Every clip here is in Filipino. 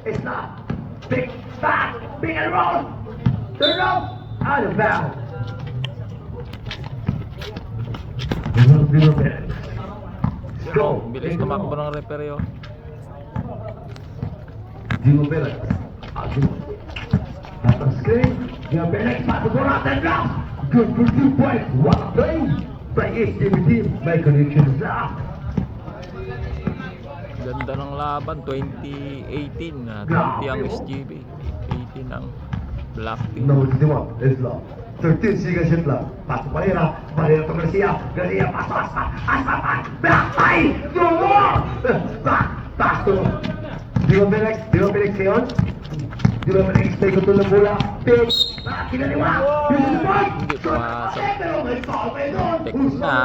It's not. Big back, big and roll. Turn up, out of bounds. Go. Bilis tumakbo ng referee. Dimo Felix. At the screen, Dimo Felix, pasok mo natin lang. Good for 2 points. What a play. By HDB team, may connections lang. Ganda ng laban. 2018 na 20 ang SGB, 18 ang Black Team. No, it's the one. It's long. 13 seconds shot lang. Pasok Valera. Valera to Garcia. Garcia, pasok Aspa. Aspa, back by the wall. Back to Dimo Felix ngayon. Dimo Felix, may control ng bola. Big. Kinaliwa. This is the point. Hindi pumasok. Pero may foul pa yun. Teknik na.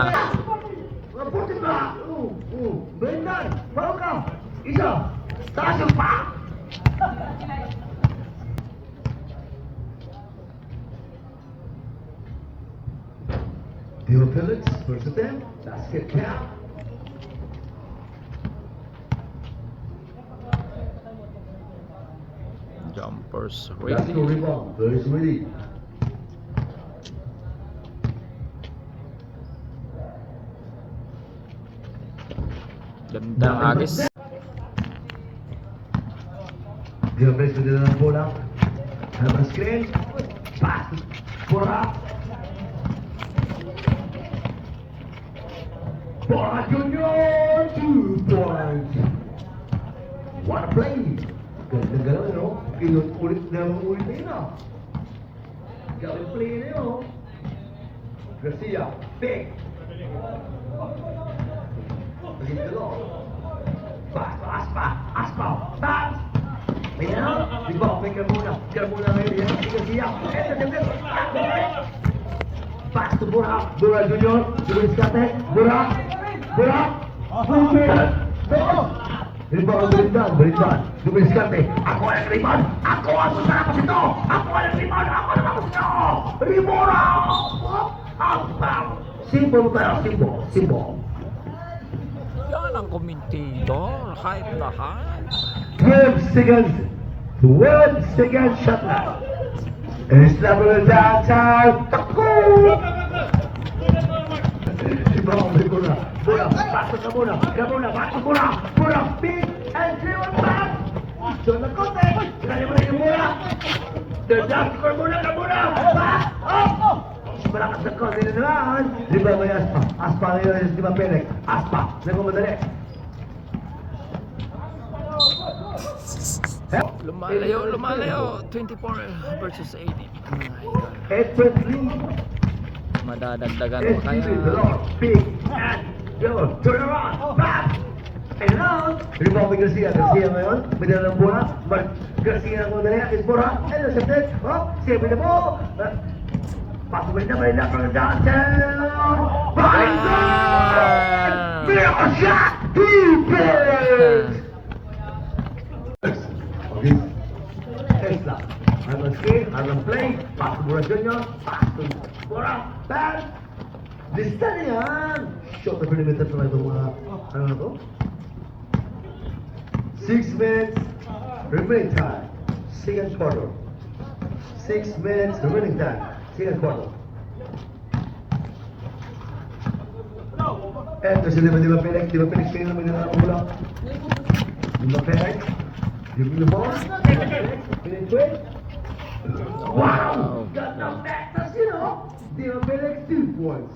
Putin ba? Brendan, foul ka. Isa. Taas yung pa. Dimo Felix, first attempt. Basket count. Jumpers That's the ready. rebound. There's ready. Ganda ng agis. Dimo Felix na ng bola. Have a screen. Pass. Bora. Bora Junior. 2 points. What a play. Ganda-ganda, no? Inulit na yun, no? Gawin play na yun, no? Garcia. Big. Pagin ka lang. Aspa. Pass. May na. Diba, may Carmona ngayon. Yan, si Garcia. Pass to Bora. Bora Junior. Dulis kate. Bora. Rebound, Berindan. Dulis kate. Ako ang rebound. Ako ang matapos ito. Ako ang matapos ito. Rebound. Outbound. Simple tayo. Simple. Yan ang komentador. Hype na hype. 12 seconds shot now. It's level downtown. Takbo! Bora, pasok ka muna. Bora, big and driven back. John Lacote. Kaya mo na yung bola. The jump score muna. Back up. Malakas na konti na naman. Di ba may Aspa? Aspa ngayon, di ba Pelek? Aspa, nagmamadali. Lumalayo. 24 versus 18. Effortlessly. Madadagdagan mo kaya. Big and go. Turn around. Back. And out. Rebound by Garcia ngayon. May dala ng bola. Garcia ng madali. Bora. And intercepted. Save the ball. Pasok na from downtown. Behind goal. Miracle shot. 2 points. Okay. Tesla. Anong scale, anong play, pass to Bora Junior, pass to Bora, pass. Lista na yan. Shot na perimeter sa itong mga, ano na to? 6 minutes, remaining time, second quarter. 6 minutes, remaining time, second quarter. Eto si Di ba Felix kayo naman yung nakakula. Di ba Felix? Give me the ball. Finish it. Wow! Got the back touch, you know. Di ba Felix 2 points.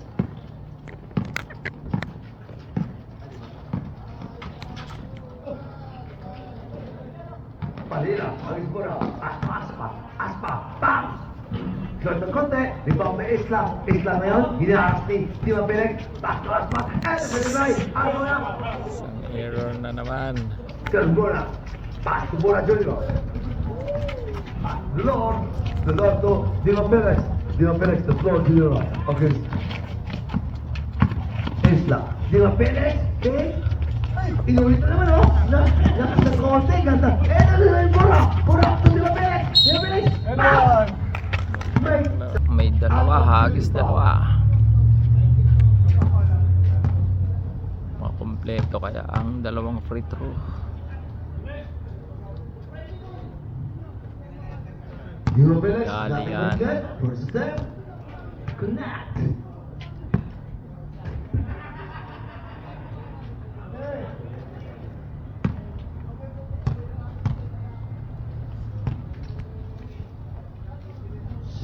Palila, alis Bora. Aspa, bam! Short ng konti, rebound may Isla ngayon, hinaharas ni Di ba Felix, back to Aspa, and the right, ano na? Isang error na naman. Turn Bora, pass to Bora Junior. The Lord to Di ba Felix, the floor Junior. Okay. Isla, Di ba Felix, okay? Inulit na naman, oh! Lakas ng konti, ganda. Ano na yung Bora, to Di ba Felix, pass! May dalawa, hagis dalawa. Makumpleto kaya ang dalawang free throw. You Felix, Dali nothing yan. but good. First attempt. Connect.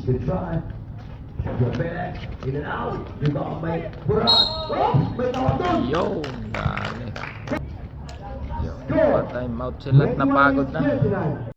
Good try. Your Felix, in and out. You got may Burak. Oh, may tawag doon. Yo, dali. Yo, pa time out sila at napagod na. 29.